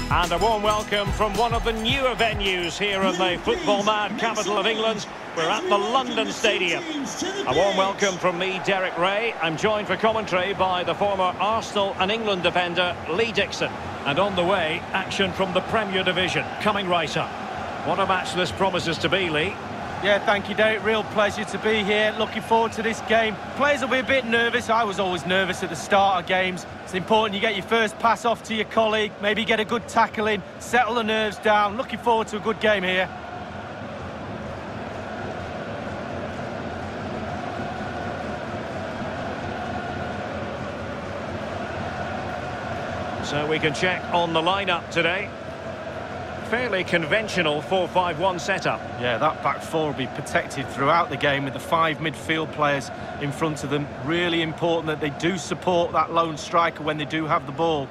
And a warm welcome from one of the newer venues here in the football-mad capital of England. We're at the London Stadium. A warm welcome from me, Derek Ray. I'm joined for commentary by the former Arsenal and England defender, Lee Dixon. And on the way, action from the Premier Division, coming right up. What a match this promises to be, Lee. Yeah, thank you, Derek. Real pleasure to be here. Looking forward to this game. Players will be a bit nervous. I was always nervous at the start of games. It's important you get your first pass off to your colleague, maybe get a good tackle in, settle the nerves down. Looking forward to a good game here. So we can check on the lineup today. Fairly conventional 4-5-1 setup. Yeah, that back four will be protected throughout the game with the 5 midfield players in front of them. Really important that they do support that lone striker when they do have the ball.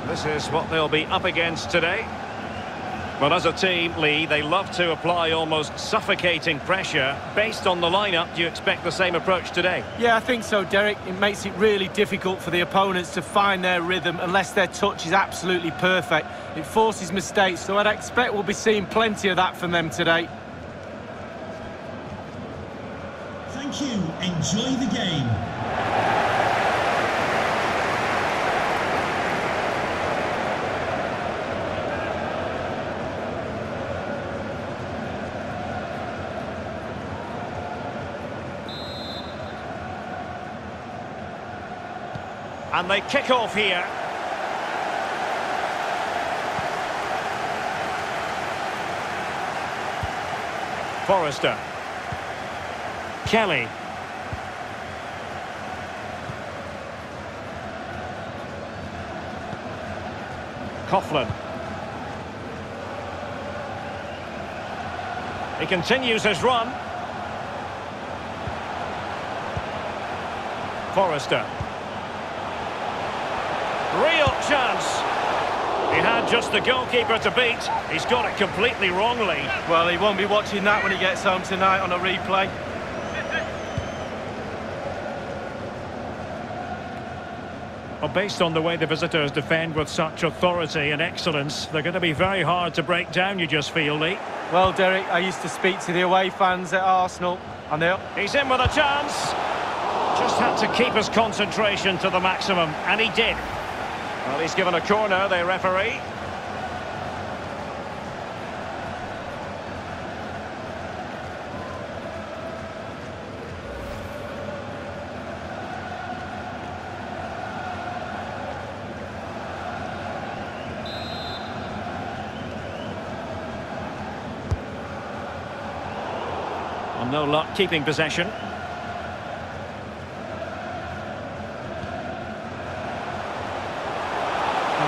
This is what they'll be up against today. Well, as a team, Lee, they love to apply almost suffocating pressure. Based on the lineup, do you expect the same approach today? Yeah, I think so, Derek. It makes it really difficult for the opponents to find their rhythm unless their touch is absolutely perfect. It forces mistakes, so I'd expect we'll be seeing plenty of that from them today. Thank you. Enjoy the game. And they kick off here. Forrester. Kelly. Coughlin. He continues his run. Forrester. Real chance. He had just the goalkeeper to beat. He's got it completely wrongly. Well, he won't be watching that when he gets home tonight on a replay. Well, based on the way the visitors defend with such authority and excellence, they're going to be very hard to break down, you just feel, Lee. Well, Derek, I used to speak to the away fans at Arsenal, and he's in with a chance. Just had to keep his concentration to the maximum, and he did. Well, he's given a corner, the referee. Well, no luck keeping possession.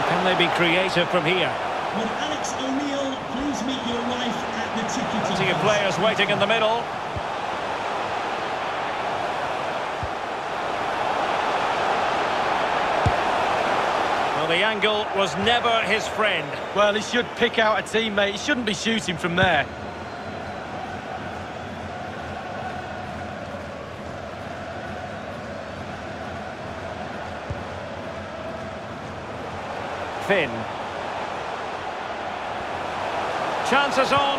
Can they be creative from here? Would Alex O'Neill please meet your wife at the ticketing? Plenty of players waiting in the middle. Well, the angle was never his friend. Well, he should pick out a teammate. He shouldn't be shooting from there. Finn. Chances on.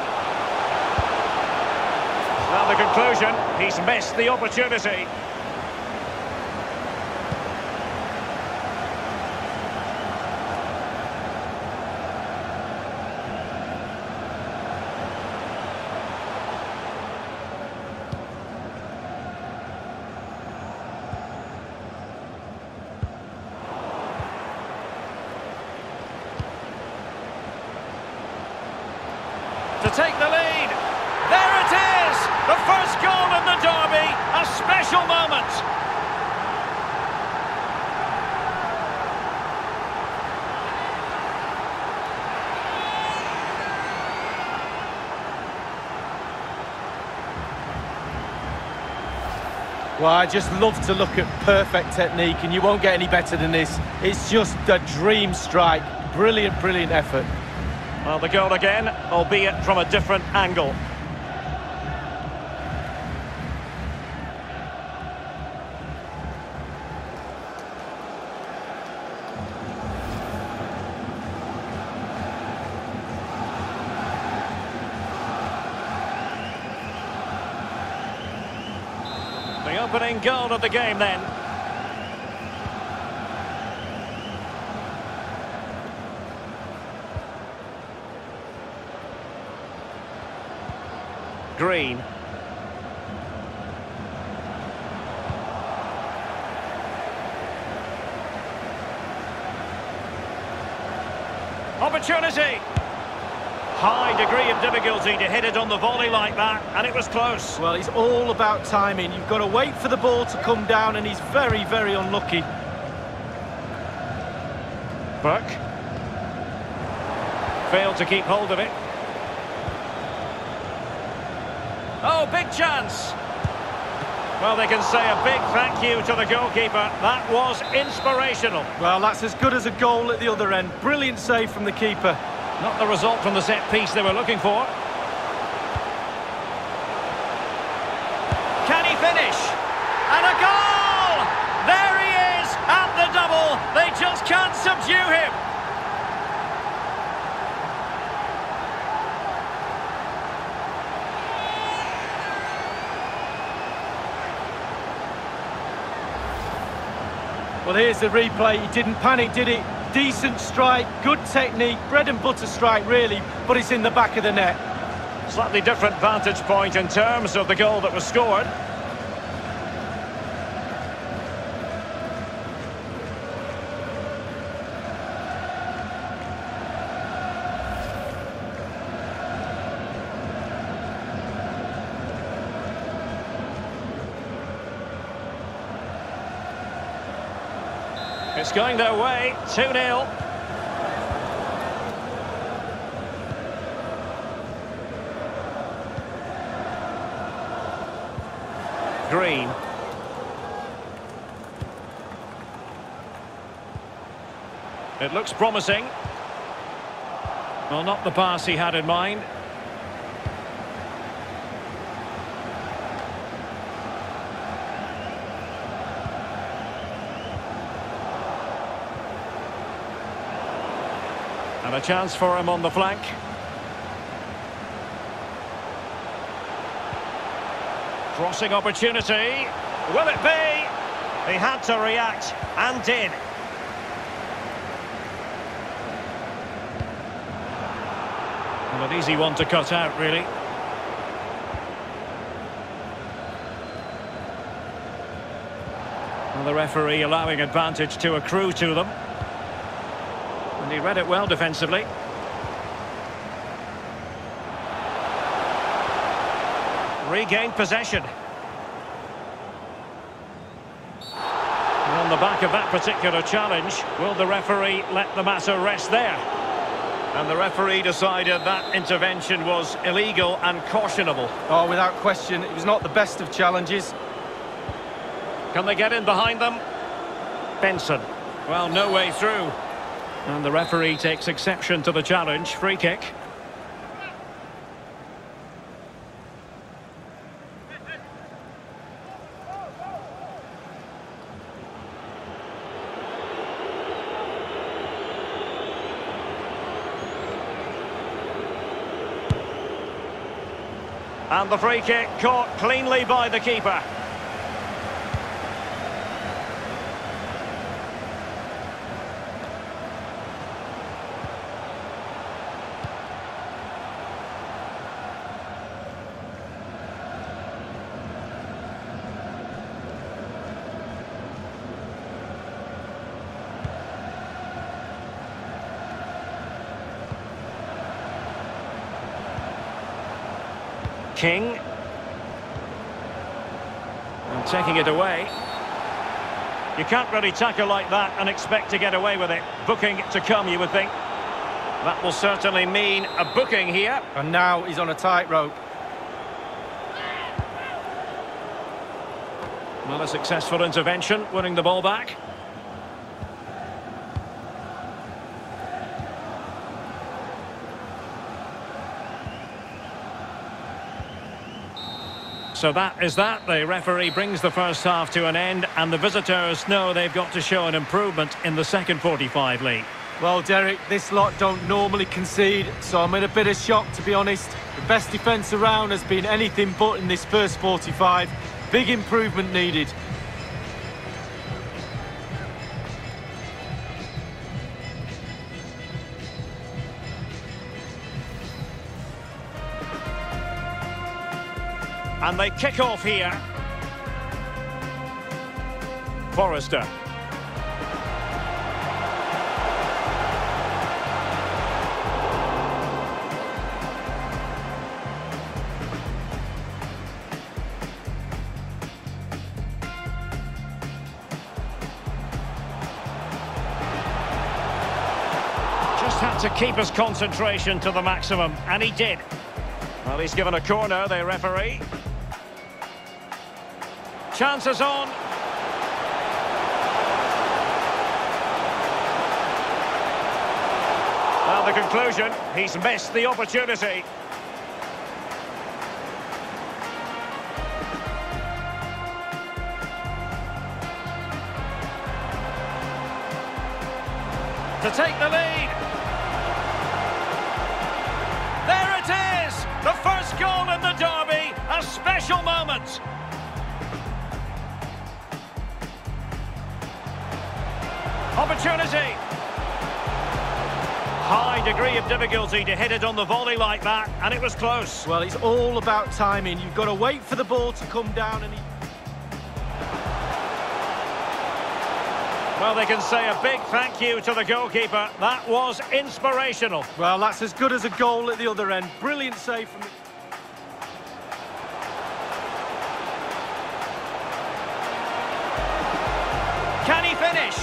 Now the conclusion, he's missed the opportunity. To take the lead. There it is! The first goal in the derby. A special moment. Well, I just love to look at perfect technique, and you won't get any better than this. It's just a dream strike. Brilliant, brilliant effort. Well, the goal again, albeit from a different angle. The opening goal of the game then. Green. Opportunity. High degree of difficulty to hit it on the volley like that, and it was close. Well, it's all about timing. You've got to wait for the ball to come down, and he's very, very unlucky. Burke. Failed to keep hold of it. Oh, big chance. Well, they can say a big thank you to the goalkeeper. That was inspirational. Well, that's as good as a goal at the other end. Brilliant save from the keeper. Not the result from the set piece they were looking for. Can he finish? And a goal! There he is at the double. They just can't subdue him. Well, here's the replay. He didn't panic, did he? Decent strike, good technique, bread and butter strike, really, but it's in the back of the net. Slightly different vantage point in terms of the goal that was scored. It's going their way, 2-0. Green. It looks promising. Well, not the pass he had in mind. And a chance for him on the flank. Crossing opportunity. Will it be? He had to react and did. Well, an easy one to cut out, really. And the referee allowing advantage to accrue to them. And he read it well defensively. Regained possession. And on the back of that particular challenge, will the referee let the matter rest there? And the referee decided that intervention was illegal and cautionable. Oh, without question, it was not the best of challenges. Can they get in behind them? Benson. Well, no way through. And the referee takes exception to the challenge. Free kick. And the free kick caught cleanly by the keeper. King. And taking it away. You can't really tackle like that and expect to get away with it. Booking to come, you would think. That will certainly mean a booking here. And now he's on a tightrope. Well, a successful intervention, winning the ball back. So that is that. The referee brings the first half to an end, and the visitors know they've got to show an improvement in the second 45 league. Well, Derek, this lot don't normally concede, so I'm in a bit of shock, to be honest. The best defence around has been anything but in this first 45. Big improvement needed. And they kick off here. Forrester. Just had to keep his concentration to the maximum, and he did. Well, he's given a corner, the referee. Chances on. Well, the conclusion, he's missed the opportunity. To take the lead. There it is! The first goal in the derby, a special moment. Opportunity. High degree of difficulty to hit it on the volley like that, and it was close. Well, it's all about timing. You've got to wait for the ball to come down and... Well, they can say a big thank you to the goalkeeper. That was inspirational. Well, that's as good as a goal at the other end. Brilliant save from the... Can he finish?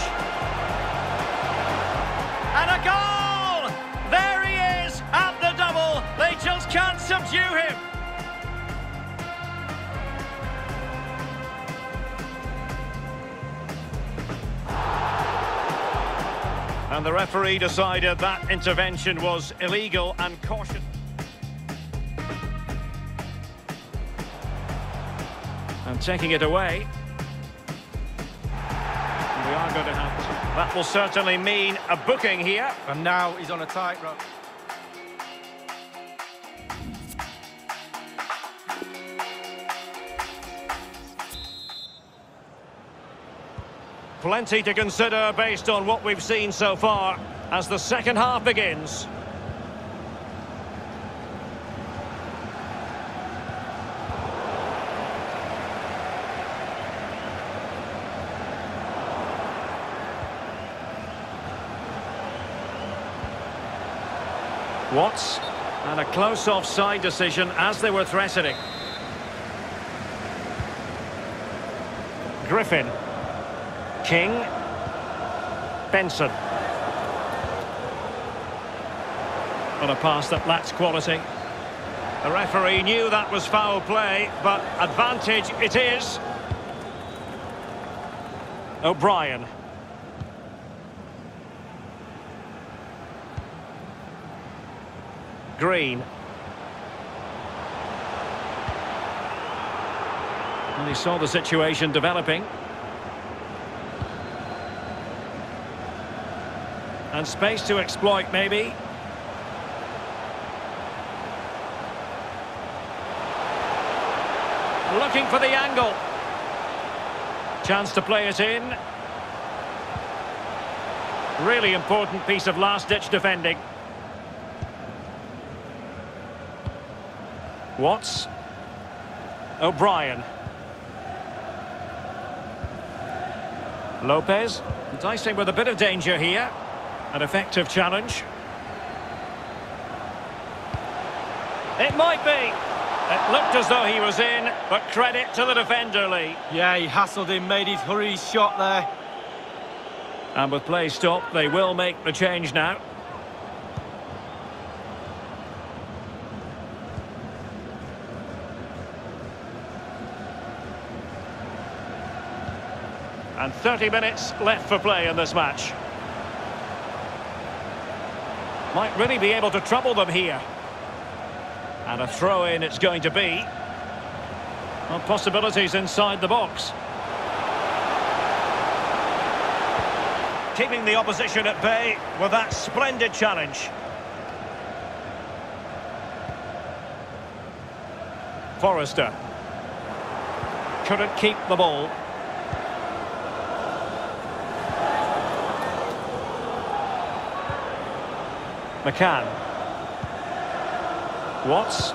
And a goal! There he is at the double. They just can't subdue him. And the referee decided that intervention was illegal and caution. And taking it away. We are going to have to. That will certainly mean a booking here. And now he's on a tightrope. Plenty to consider based on what we've seen so far as the second half begins. Watts, and a close offside decision as they were threatening. Griffin. King. Benson. On a pass that lacks quality. The referee knew that was foul play, but advantage it is. O'Brien. Green. And he saw the situation developing. And space to exploit, maybe. Looking for the angle. Chance to play it in. Really important piece of last-ditch defending. Watts. O'Brien. Lopez. Dicing with a bit of danger here. An effective challenge. It might be. It looked as though he was in, but credit to the defender, Lee. Yeah, he hassled him, made his hurry shot there. And with play stopped, they will make the change now. And 30 minutes left for play in this match. Might really be able to trouble them here. And a throw-in it's going to be. Well, possibilities inside the box. Keeping the opposition at bay with that splendid challenge. Forrester. Couldn't keep the ball. McCann. Watts.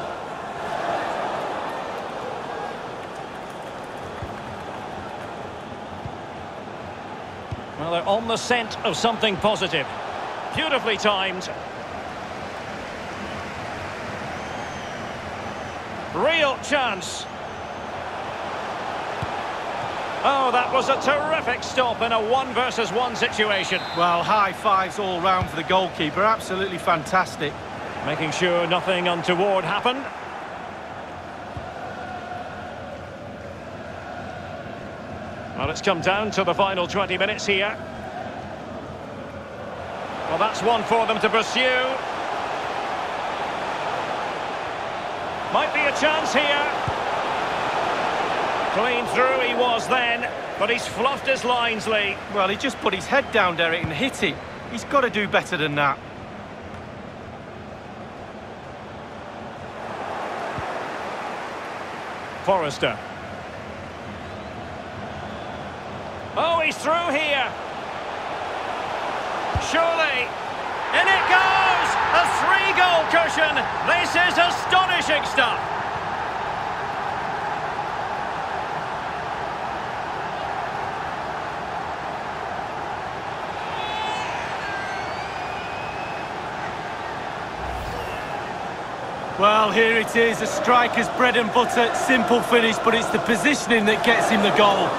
Well, they're on the scent of something positive. Beautifully timed. Real chance. Oh, that was a terrific stop in a 1-versus-1 situation. Well, high fives all round for the goalkeeper. Absolutely fantastic. Making sure nothing untoward happened. Well, it's come down to the final 20 minutes here. Well, that's one for them to pursue. Might be a chance here. Clean through he was then, but he's fluffed his lines, Lee. Well, he just put his head down, Derek, and hit it. He's got to do better than that. Forrester. Oh, he's through here. Surely. In it goes! A 3-goal cushion. This is astonishing stuff. Well, here it is, a striker's bread and butter, simple finish, but it's the positioning that gets him the goal.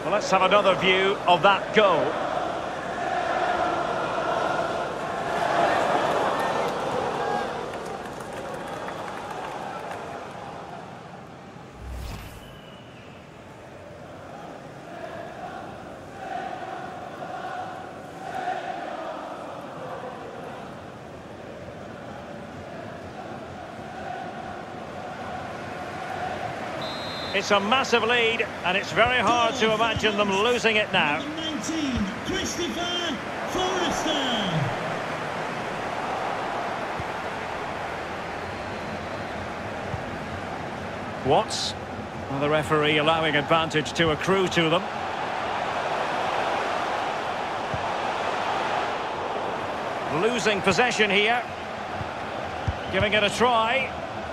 Well, let's have another view of that goal. It's a massive lead, and it's very hard to imagine them losing it now. Number 19, Christopher Forrester. Watts. Well, the referee allowing advantage to accrue to them. Losing possession here. Giving it a try.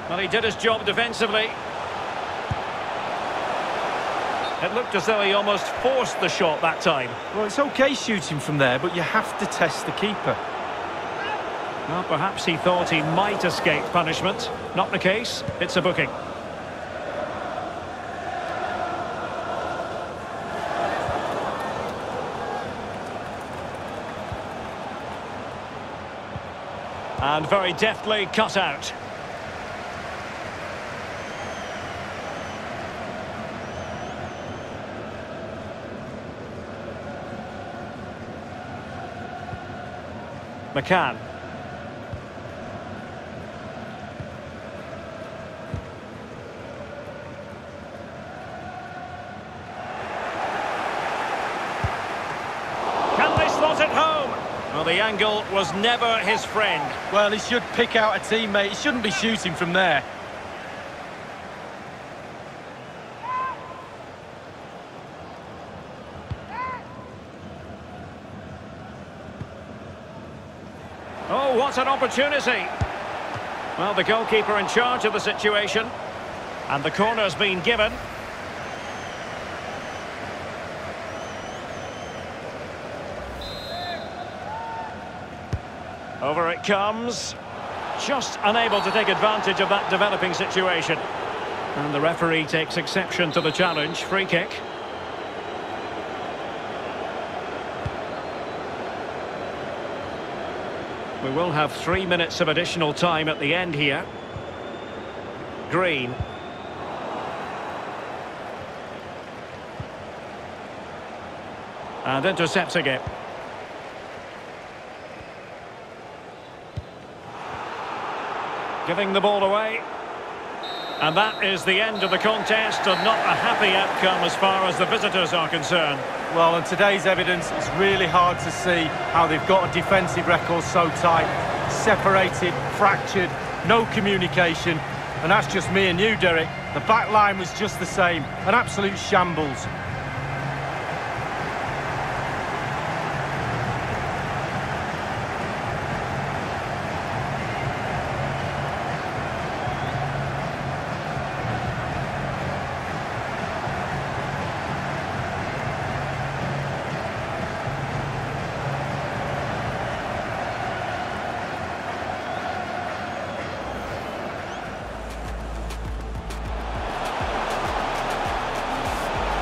Well, he did his job defensively. It looked as though he almost forced the shot that time. Well, it's okay shooting from there, but you have to test the keeper. Well, perhaps he thought he might escape punishment. Not the case. It's a booking. And very deftly cut out. McCann. Can they slot it home? Well, the angle was never his friend. Well, he should pick out a teammate. He shouldn't be shooting from there. Oh, what an opportunity. Well, the goalkeeper in charge of the situation. And the corner's been given. Over it comes. Just unable to take advantage of that developing situation. And the referee takes exception to the challenge. Free kick. We will have 3 minutes of additional time at the end here. Green. And intercepting it. Giving the ball away. And that is the end of the contest, and not a happy outcome as far as the visitors are concerned. Well, on today's evidence, it's really hard to see how they've got a defensive record so tight, separated, fractured, no communication. And that's just me and you, Derek. The back line was just the same, an absolute shambles.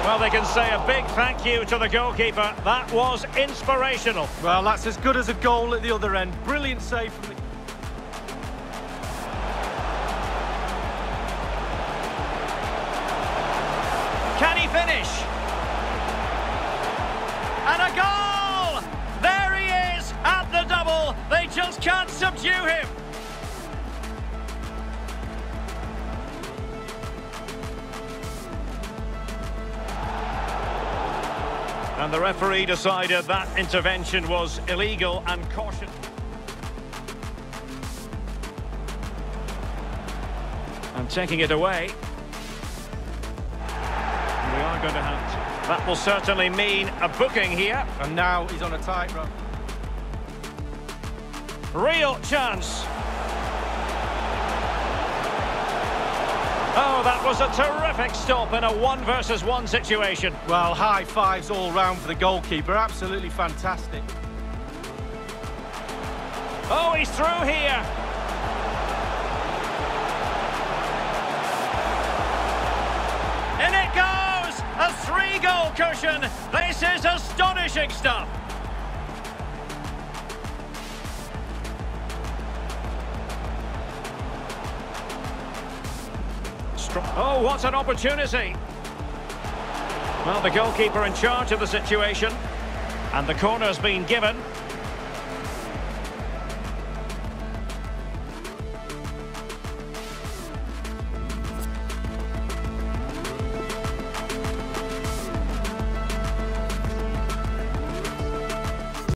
Well, they can say a big thank you to the goalkeeper. That was inspirational. Well, that's as good as a goal at the other end. Brilliant save from the... Can he finish? And a goal! There he is at the double. They just can't subdue him. And the referee decided that intervention was illegal and caution. And taking it away. We are going to have... That will certainly mean a booking here. And now he's on a tightrope. Real chance. Oh, that was a terrific stop in a 1-versus-1 situation. Well, high fives all round for the goalkeeper. Absolutely fantastic. Oh, he's through here. In it goes! A 3-goal cushion. This is astonishing stuff. Oh, what an opportunity. Well, the goalkeeper in charge of the situation. And the corner's been given.